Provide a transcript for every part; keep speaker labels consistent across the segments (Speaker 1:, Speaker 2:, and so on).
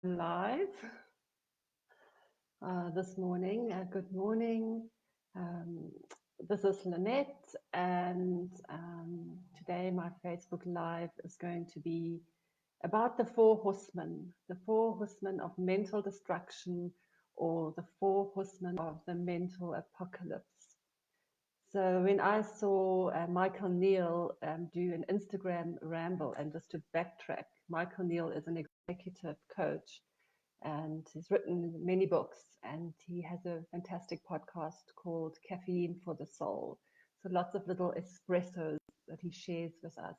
Speaker 1: Live this morning. Good morning. Um, this is Lynette, and today my Facebook Live is going to be about the four horsemen of mental destruction, or the four horsemen of the mental apocalypse. So when I saw Michael Neal do an Instagram ramble, and just to backtrack, Michael Neal is an executive coach and he's written many books, and he has a fantastic podcast called Caffeine for the Soul. So lots of little espressos that he shares with us.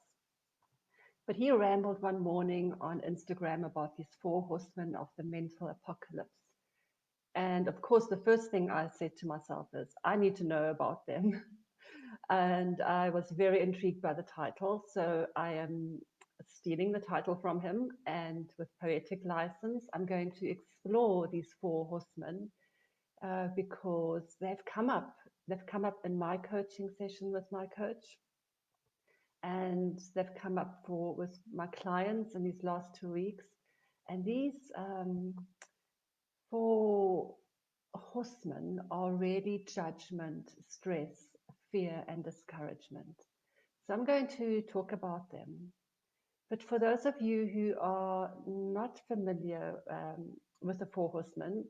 Speaker 1: But he rambled one morning on Instagram about these four horsemen of the mental apocalypse. And of course, the first thing I said to myself is, I need to know about them. And I was very intrigued by the title. So I am stealing the title from him, and with poetic license, I'm going to explore these four horsemen because they've come up. They've come up in my coaching session with my coach, and they've come up with my clients in these last 2 weeks. And these four horsemen are really judgment, stress, fear, and discouragement. So I'm going to talk about them. But for those of you who are not familiar with the four horsemen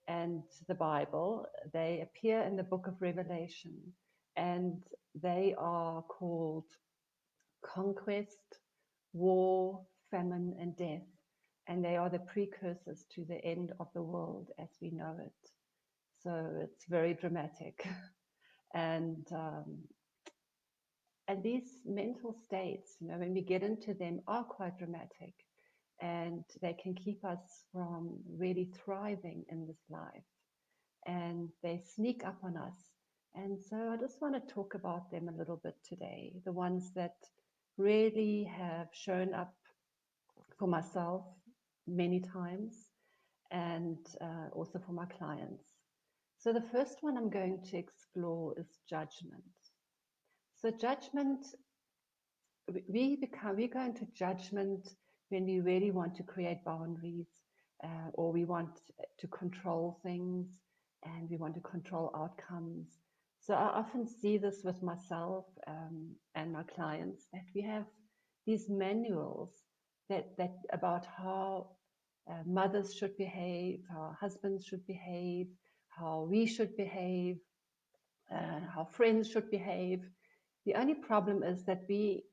Speaker 1: and the Bible, they appear in the book of Revelation, and they are called conquest, war, famine, and death. And they are the precursors to the end of the world as we know it. So it's very dramatic. And and these mental states, when we get into them, are quite dramatic, and they can keep us from really thriving in this life. And they sneak up on us. And so I just want to talk about them a little bit today, the ones that really have shown up for myself many times, and also for my clients. So the first one I'm going to explore is judgment. So judgment, we go into judgment when we really want to create boundaries, or we want to control things, and we want to control outcomes. So I often see this with myself and my clients, that we have these manuals that about how mothers should behave, how husbands should behave, how we should behave, how friends should behave. The only problem is that we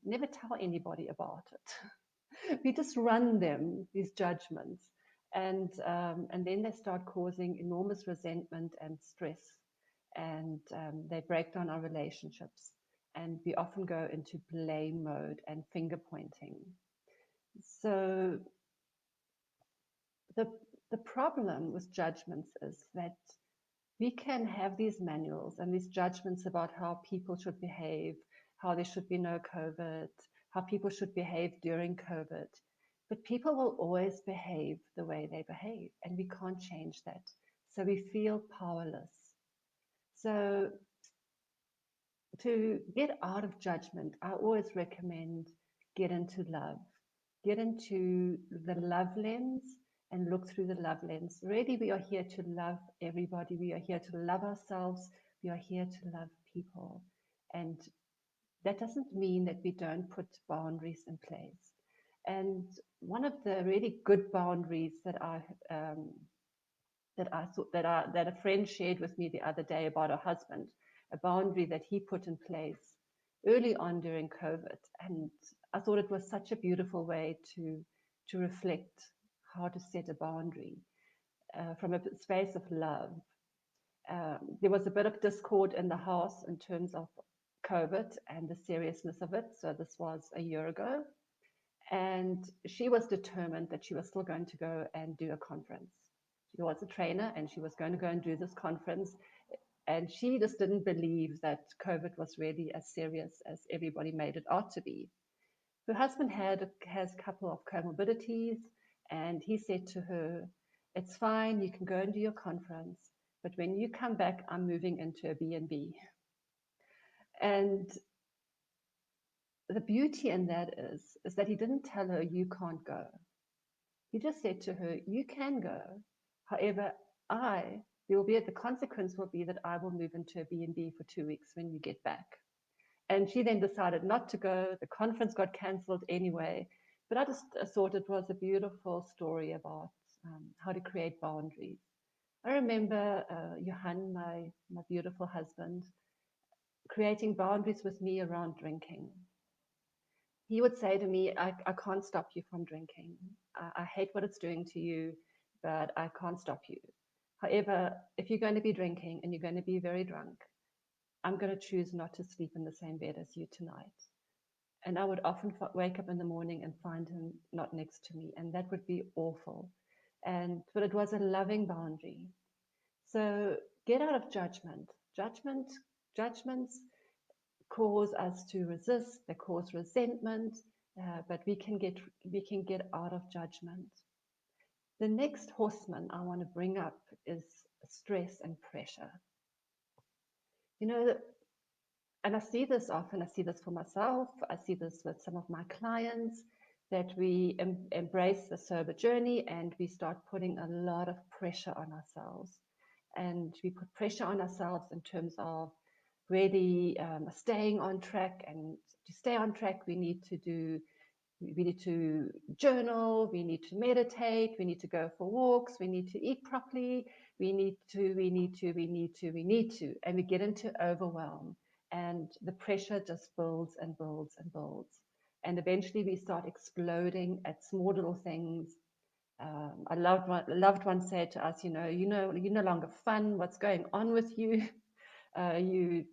Speaker 1: never tell anybody about it. We just run them, these judgments, and then they start causing enormous resentment and stress, and they break down our relationships, and we often go into blame mode and finger pointing. So the the problem with judgments is that we can have these manuals and these judgments about how people should behave, how there should be no COVID, how people should behave during COVID. But people will always behave the way they behave, and we can't change that. So we feel powerless. So to get out of judgment, I always recommend get into love, get into the love lens and look through the love lens. Really, we are here to love everybody. We are here to love ourselves. We are here to love people. And that doesn't mean that we don't put boundaries in place. And one of the really good boundaries that I thought that a friend shared with me the other day about her husband, a boundary that he put in place early on during COVID, and I thought it was such a beautiful way to reflect how to set a boundary from a space of love. There was a bit of discord in the house in terms of COVID and the seriousness of it. So this was a year ago, and she was determined that she was still going to go and do a conference. She was a trainer, and she was going to go and do this conference. And she just didn't believe that COVID was really as serious as everybody made it out to be. Her husband has a couple of comorbidities, and he said to her, "It's fine, you can go and do your conference, but when you come back, I'm moving into a B&B." And the beauty in that is that he didn't tell her, "You can't go." He just said to her, "You can go. However, there will be the consequence will be that I will move into a B&B for 2 weeks when you get back." And she then decided not to go. The conference got cancelled anyway. But I just thought it was a beautiful story about how to create boundaries. I remember Johan, my beautiful husband, creating boundaries with me around drinking. He would say to me, I can't stop you from drinking. I hate what it's doing to you, but I can't stop you. However, if you're going to be drinking and you're going to be very drunk, I'm going to choose not to sleep in the same bed as you tonight. And I would often wake up in the morning and find him not next to me, and that would be awful. But it was a loving boundary. So get out of judgment. Judgments cause us to resist. They cause resentment, but we can get out of judgment. The next horseman I want to bring up is stress and pressure. You know, and I see this often. I see this for myself. I see this with some of my clients, that we embrace the sober journey and we start putting a lot of pressure on ourselves. And we put pressure on ourselves in terms of really staying on track. And to stay on track, we need to journal, we need to meditate, we need to go for walks, we need to eat properly, we need to, and we get into overwhelm, and the pressure just builds and builds and builds. And eventually we start exploding at small little things. A loved one said to us, you're no longer fun. What's going on with you? You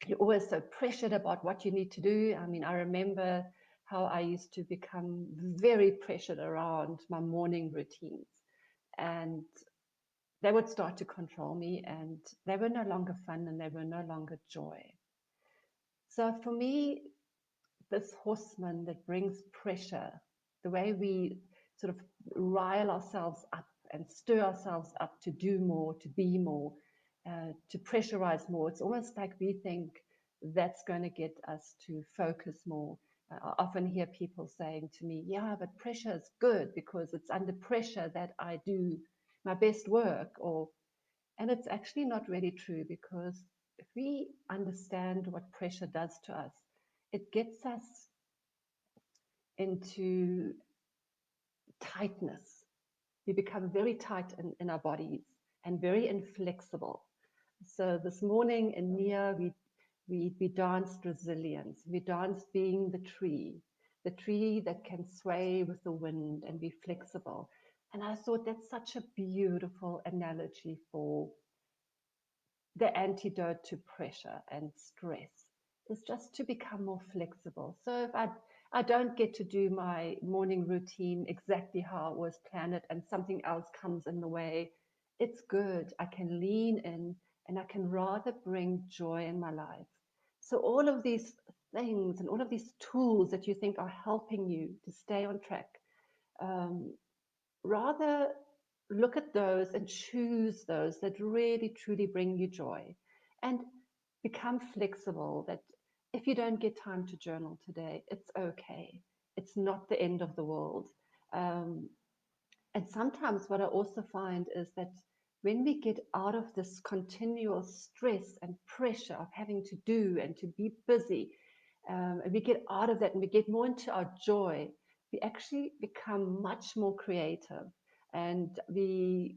Speaker 1: you're always so pressured about what you need to do. I mean, I remember how I used to become very pressured around my morning routines, and they would start to control me, and they were no longer fun and they were no longer joy. So for me, this horseman that brings pressure, the way we sort of rile ourselves up and stir ourselves up to do more, to be more, to pressurize more. It's almost like we think that's going to get us to focus more. I often hear people saying to me, "Yeah, but pressure is good because it's under pressure that I do my best work." And it's actually not really true, because if we understand what pressure does to us, it gets us into tightness. We become very tight in our bodies and very inflexible. So this morning in Nia, we danced resilience. We danced being the tree that can sway with the wind and be flexible. And I thought that's such a beautiful analogy for the antidote to pressure and stress, is just to become more flexible. So if I don't get to do my morning routine exactly how it was planned and something else comes in the way, it's good. I can lean in and I can rather bring joy in my life. So all of these things and all of these tools that you think are helping you to stay on track, um, rather look at those and choose those that really truly bring you joy, and become flexible. That if you don't get time to journal today, it's okay. It's not the end of the world. um, and sometimes what I also find is that when we get out of this continual stress and pressure of having to do and to be busy, and we get out of that and we get more into our joy, we actually become much more creative, and we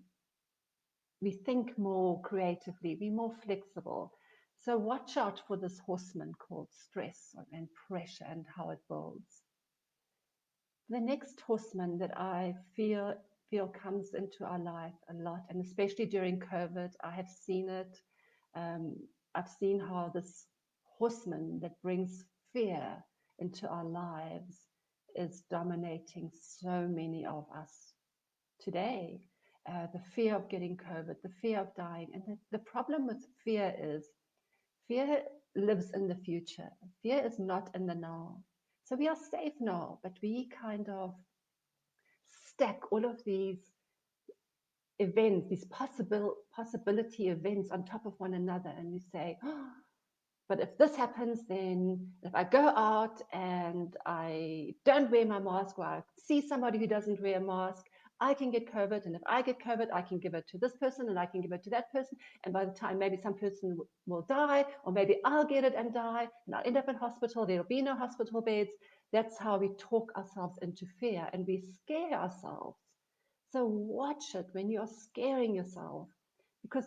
Speaker 1: think more creatively, we're more flexible. So watch out for this horseman called stress and pressure and how it builds. The next horseman that I feel comes into our life a lot, and especially during COVID, I have seen it. Um, I've seen how this horseman that brings fear into our lives is dominating so many of us today. The fear of getting COVID, the fear of dying. And the problem with fear is fear lives in the future. Fear is not in the now. So we are safe now, but we kind of stack all of these events, these possibility events on top of one another. And we say, oh, but if this happens, then if I go out and I don't wear my mask, or I see somebody who doesn't wear a mask, I can get COVID, and if I get COVID, I can give it to this person, and I can give it to that person. And by the time maybe some person will die, or maybe I'll get it and die, and I'll end up in hospital. There'll be no hospital beds. That's how we talk ourselves into fear, and we scare ourselves. So watch it when you're scaring yourself, because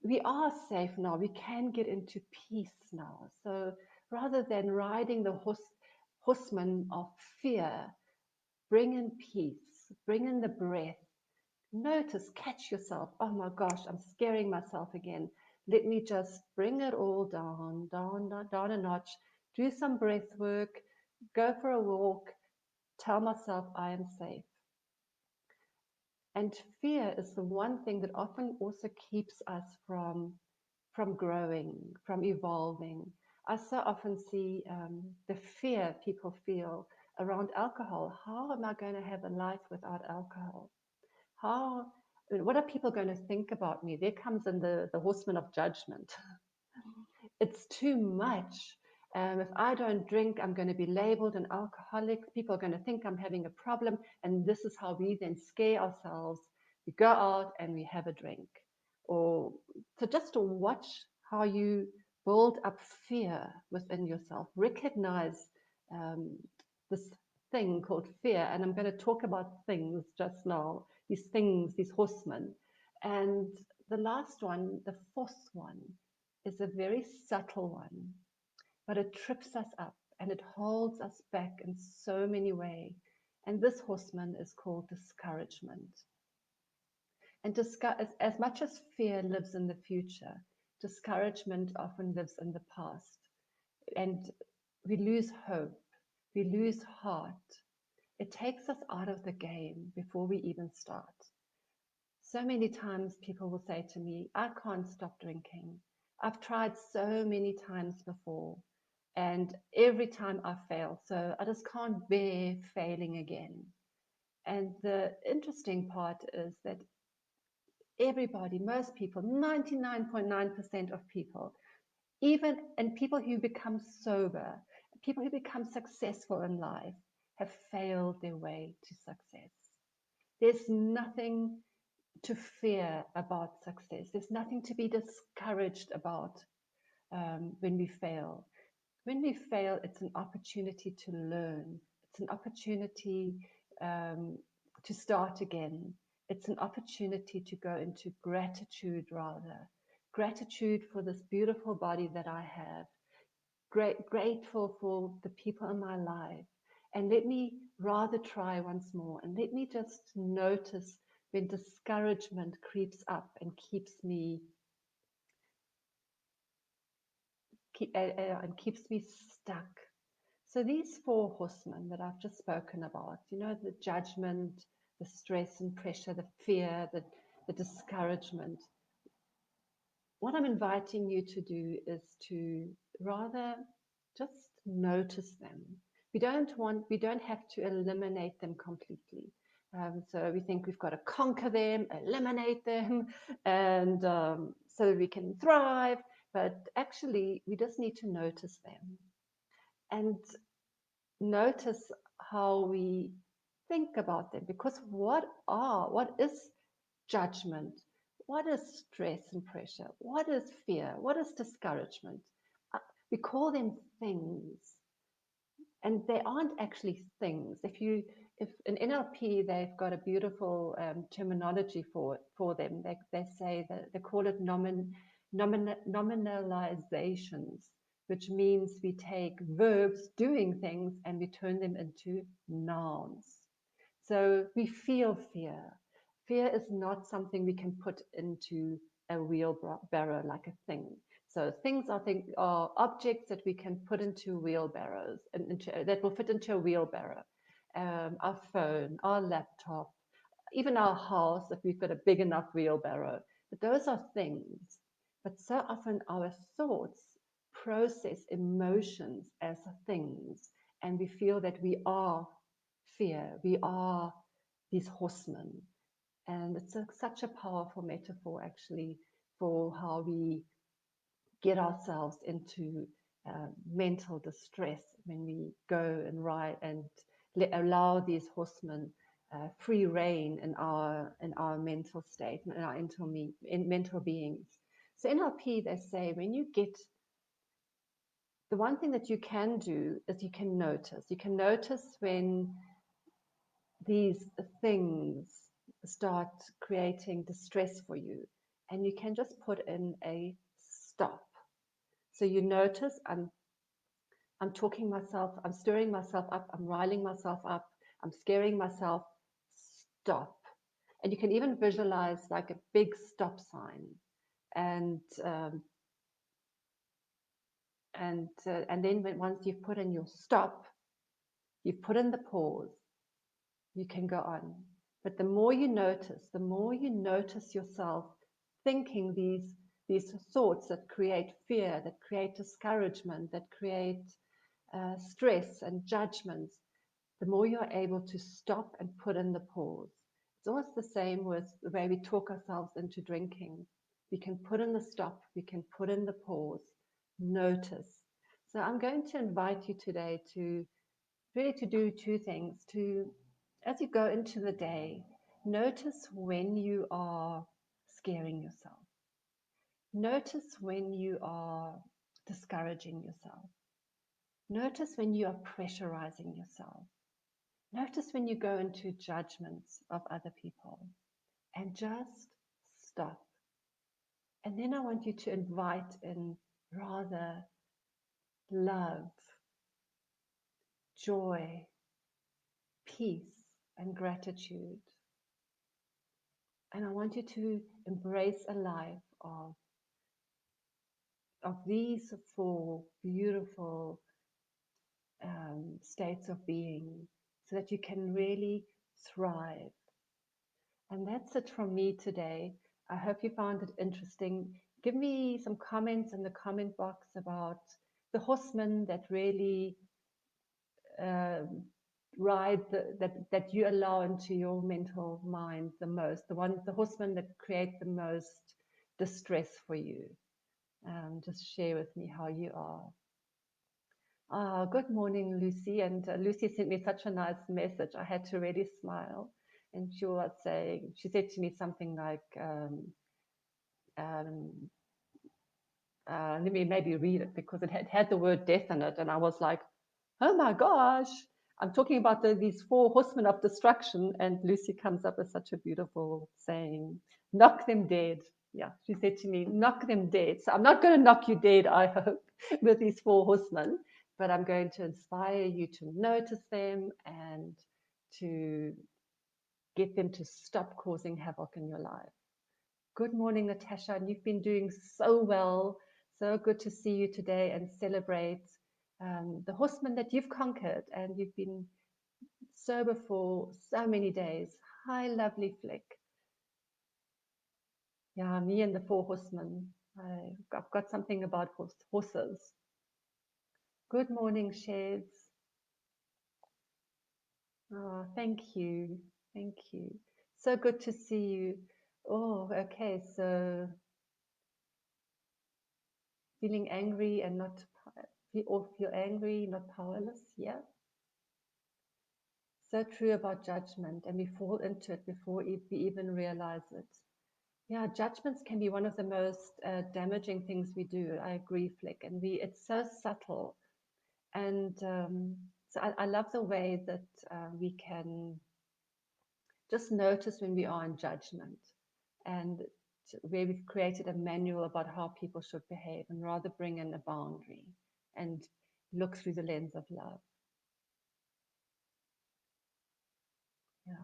Speaker 1: we are safe now. We can get into peace now. So rather than riding the horseman of fear, bring in peace, bring in the breath. Notice, catch yourself. Oh my gosh, I'm scaring myself again. Let me just bring it all down, down, down, down a notch. Do some breath work, go for a walk, tell myself I am safe. And fear is the one thing that often also keeps us from growing, from evolving. I so often see the fear people feel around alcohol. How am I going to have a life without alcohol? How, what are people going to think about me? There comes in the horseman of judgment. It's too much. If I don't drink, I'm going to be labeled an alcoholic. People are going to think I'm having a problem. And this is how we then scare ourselves. We go out and we have a drink. Or so just to watch how you build up fear within yourself. Recognize um, this thing called fear. And I'm going to talk about things just now, these things, these horsemen. And the last one, the fourth one, is a very subtle one, but it trips us up and it holds us back in so many ways. And this horseman is called discouragement. And as much as fear lives in the future, discouragement often lives in the past. And we lose hope, we lose heart. It takes us out of the game before we even start. So many times people will say to me, I can't stop drinking. I've tried so many times before, and every time I fail. So I just can't bear failing again. And the interesting part is that everybody, most people, 99.9% of people, even and people who become sober, people who become successful in life, have failed their way to success. There's nothing to fear about success. There's nothing to be discouraged about when we fail. When we fail, it's an opportunity to learn. It's an opportunity to start again. It's an opportunity to go into gratitude, rather. Gratitude for this beautiful body that I have. Grateful for the people in my life. And let me rather try once more. And let me just notice when discouragement creeps up and keeps me stuck. So these four horsemen that I've just spoken about, the judgment, the stress and pressure, the fear, the discouragement. What I'm inviting you to do is to rather just notice them. We don't have to eliminate them completely. So we think we've got to conquer them, eliminate them, and so that we can thrive. But actually, we just need to notice them and notice how we think about them. Because what is judgment? What is stress and pressure? What is fear? What is discouragement? Uh, We call them things, and they aren't actually things. If in NLP they've got a beautiful terminology for them. They say that they call it nominalizations, which means we take verbs doing things and we turn them into nouns. So we feel fear. Fear is not something we can put into a wheelbarrow like a thing. So things are objects that we can put into wheelbarrows and that will fit into a wheelbarrow. Our phone, our laptop, even our house, if we've got a big enough wheelbarrow. But those are things. But so often our thoughts process emotions as things, and we feel that we are fear, we are these horsemen. And it's such a powerful metaphor, actually, for how we get ourselves into mental distress when we go and ride and allow these horsemen free reign in our mental state, in our mental beings. So NLP, they say, when you get, the one thing that you can do is you can notice. You can notice when these things start creating distress for you, and you can just put in a stop. So you notice, I'm talking myself, I'm stirring myself up, I'm riling myself up, I'm scaring myself. Stop. And you can even visualize like a big stop sign, and then once you've put in your stop, you've put in the pause, you can go on. But the more you notice yourself thinking these thoughts that create fear, that create discouragement, that create stress and judgments, the more you're able to stop and put in the pause. It's almost the same with the way we talk ourselves into drinking. We can put in the stop, we can put in the pause, notice. So I'm going to invite you today to really to do two things. To, as you go into the day, notice when you are scaring yourself. Notice when you are discouraging yourself. Notice when you are pressurizing yourself. Notice when you go into judgments of other people, and just stop. And then I want you to invite in rather love, joy, peace, and gratitude. And I want you to embrace a life of these four beautiful states of being, so that you can really thrive. And that's it from me today. I hope you found it interesting. Give me some comments in the comment box about the horseman that really um ride that you allow into your mental mind the most, the horsemen that create the most distress for you. Just share with me how you are. Good morning, Lucy. And Lucy sent me such a nice message. I had to really smile. And she said to me something like, um, let me maybe read it, because it had the word death in it. And I was like, oh my gosh, I'm talking about these four horsemen of destruction. And Lucy comes up with such a beautiful saying, knock them dead. Yeah, she said to me, knock them dead. So I'm not going to knock you dead, I hope, with these four horsemen, but I'm going to inspire you to notice them and to get them to stop causing havoc in your life. Good morning, Natasha, and you've been doing so well. So good to see you today and celebrate the horsemen that you've conquered, and you've been sober for so many days. Hi, lovely Flick. Yeah, me and the four horsemen. I've got something about horses. Good morning, Sheds. Oh, thank you. Thank you. So good to see you. Oh, okay. So feeling angry and not, or feel angry, not powerless. Yeah. So true about judgment, and we fall into it before we even realize it. Yeah, judgments can be one of the most damaging things we do. I agree, Flick, and it's so subtle. And so I love the way that we can just notice when we are in judgment, and where we've created a manual about how people should behave, and rather bring in a boundary and look through the lens of love. Yeah.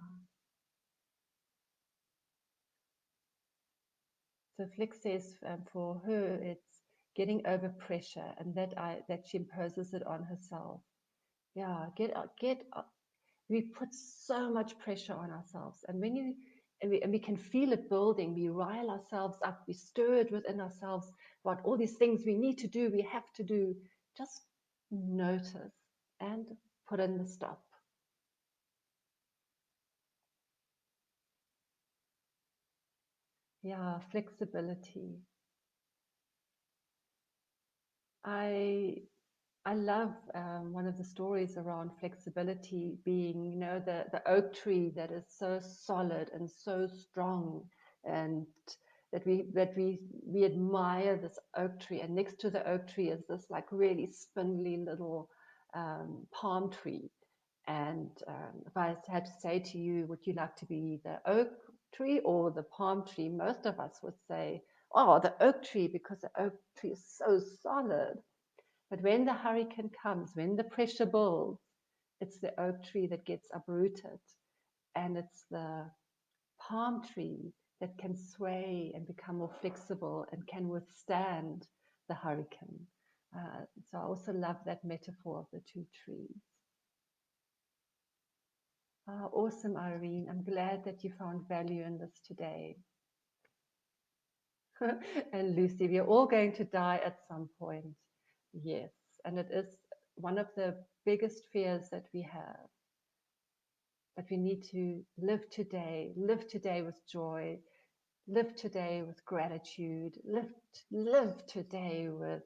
Speaker 1: So Flick says for her, it's getting over pressure, and that she imposes it on herself. Yeah, we put so much pressure on ourselves, and we can feel it building. We rile ourselves up, we stir it within ourselves about all these things we need to do, we have to do. Just notice and put in the stop. Yeah, flexibility. I I love one of the stories around flexibility being, the oak tree that is so solid and so strong, and that we admire this oak tree, and next to the oak tree is this like really spindly little palm tree. And if I had to say to you, would you like to be the oak tree or the palm tree? Most of us would say, oh, the oak tree, because the oak tree is so solid. But when the hurricane comes, when the pressure builds, it's the oak tree that gets uprooted. And it's the palm tree that can sway and become more flexible and can withstand the hurricane. So I also love that metaphor of the two trees. Awesome, Irene. I'm glad that you found value in this today. And Lucy, we are all going to die at some point. Yes. And it is one of the biggest fears that we have. But we need to live today with joy, live today with gratitude, live today with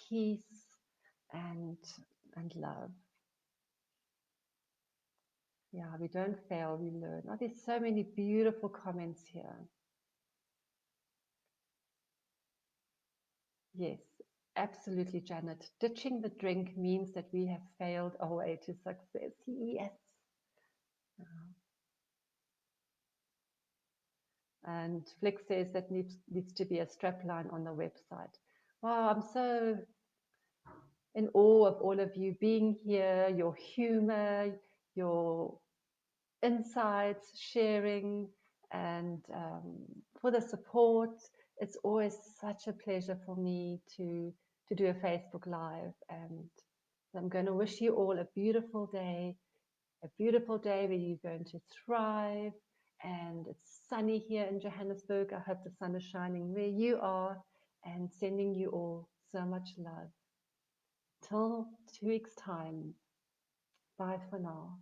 Speaker 1: peace and and love. Yeah, we don't fail, we learn. Oh, there's so many beautiful comments here. Yes, absolutely, Janet. Ditching the drink means that we have failed our way to success. Yes. And Flick says that needs to be a strapline on the website. Wow, I'm so in awe of all of you being here, your humor, your insights, sharing, and for the support. It's always such a pleasure for me to do a Facebook Live. And I'm going to wish you all a beautiful day where you're going to thrive. And it's sunny here in Johannesburg. I hope the sun is shining where you are, and sending you all so much love. Till 2 weeks' time. Bye for now.